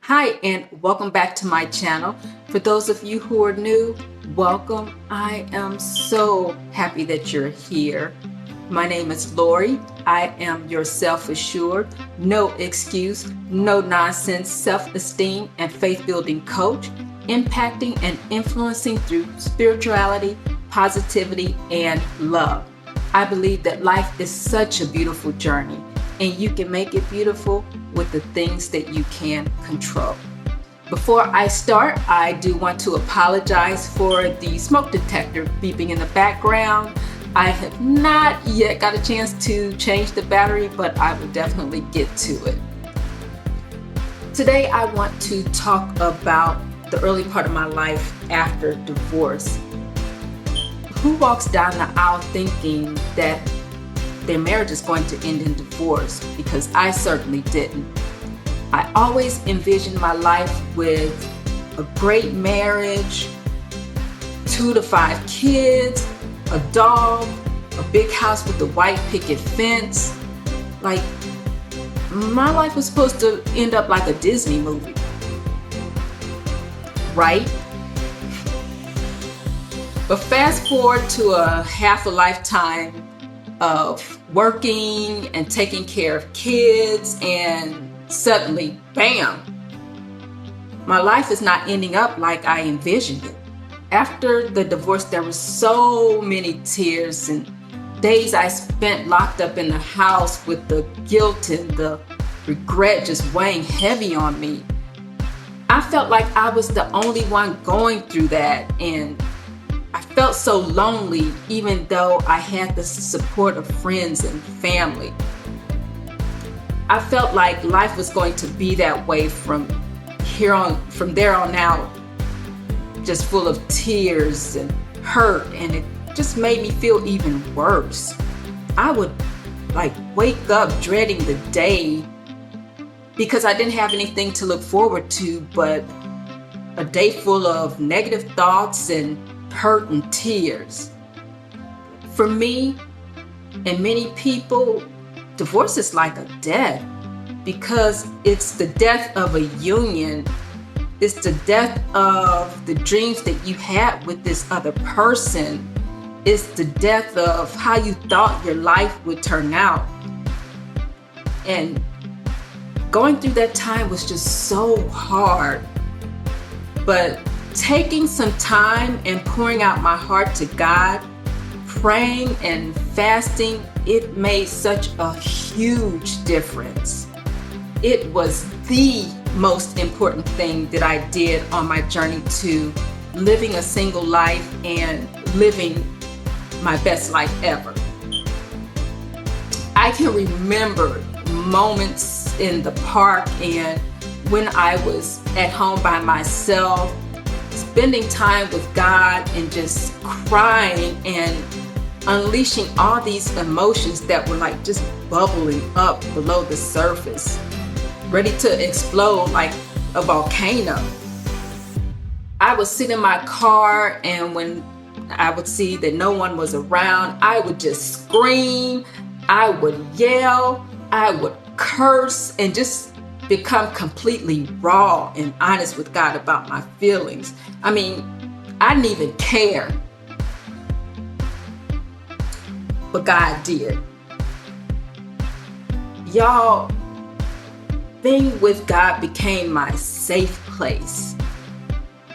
Hi, and welcome back to my channel. For those of you who are new, welcome. I am so happy that you're here. My name is Lori. I am your self-assured, no excuse, no nonsense, self-esteem and faith-building coach, impacting and influencing through spirituality, positivity, and love. I believe that life is such a beautiful journey, and you can make it beautiful with the things that you can control. Before I start, I do want to apologize for the smoke detector beeping in the background. I have not yet got a chance to change the battery, but I will definitely get to it. Today, I want to talk about the early part of my life after divorce. Who walks down the aisle thinking that their marriage is going to end in divorce? Because I certainly didn't. I always envisioned my life with a great marriage, 2 to 5 kids, a dog, a big house with a white picket fence. Like, my life was supposed to end up like a Disney movie, right? But fast forward to a half a lifetime of working and taking care of kids, and suddenly, bam, my life is not ending up like I envisioned it. After the divorce, there were so many tears and days I spent locked up in the house with the guilt and the regret just weighing heavy on me. I felt like I was the only one going through that, and I felt so lonely, even though I had the support of friends and family. I felt like life was going to be that way from there on out, just full of tears and hurt, and it just made me feel even worse. I would wake up dreading the day because I didn't have anything to look forward to but a day full of negative thoughts and hurt and tears. For me and many people, divorce is like a death, because it's the death of a union. It's the death of the dreams that you had with this other person. It's the death of how you thought your life would turn out. And going through that time was just so hard. But taking some time and pouring out my heart to God, praying and fasting, it made such a huge difference. It was the most important thing that I did on my journey to living a single life and living my best life ever. I can remember moments in the park and when I was at home by myself, spending time with God and just crying and unleashing all these emotions that were just bubbling up below the surface, ready to explode like a volcano. I would sit in my car, and when I would see that no one was around, I would just scream, I would yell, I would curse, and just become completely raw and honest with God about my feelings. I mean, I didn't even care, but God did. Y'all, being with God became my safe place.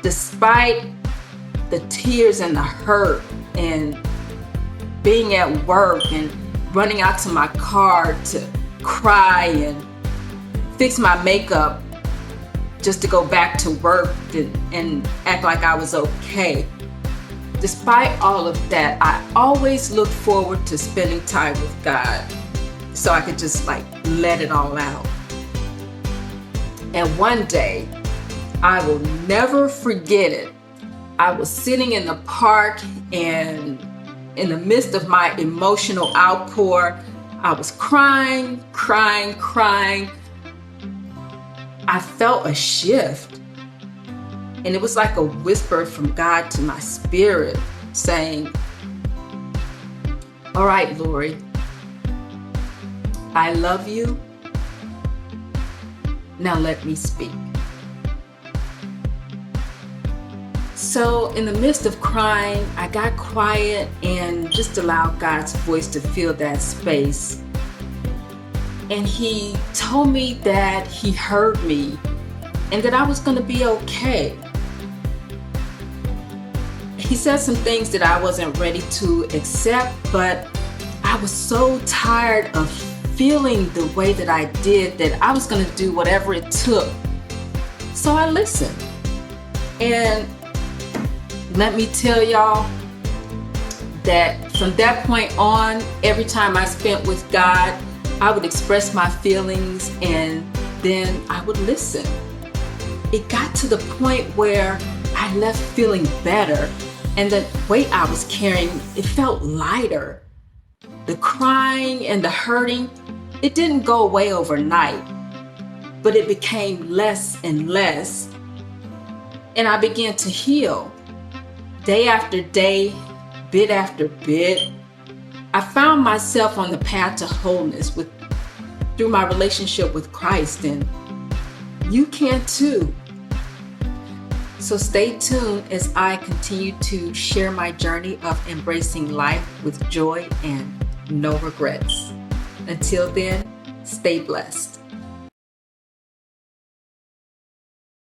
Despite the tears and the hurt and being at work and running out to my car to cry and fix my makeup just to go back to work and act like I was okay. Despite all of that, I always looked forward to spending time with God so I could just let it all out. And one day, I will never forget it. I was sitting in the park, and in the midst of my emotional outpour, I was crying. I felt a shift, and it was like a whisper from God to my spirit saying, "All right, Lori, I love you. Now let me speak." So in the midst of crying, I got quiet and just allowed God's voice to fill that space. And he told me that he heard me and that I was going to be okay. He said some things that I wasn't ready to accept, but I was so tired of feeling the way that I did that I was going to do whatever it took. So I listened. And let me tell y'all that from that point on, every time I spent with God, I would express my feelings and then I would listen. It got to the point where I left feeling better, and the weight I was carrying, it felt lighter. The crying and the hurting, it didn't go away overnight, but it became less and less. And I began to heal. Day after day, bit after bit, I found myself on the path to wholeness through my relationship with Christ, and you can too. So stay tuned as I continue to share my journey of embracing life with joy and no regrets. Until then, stay blessed.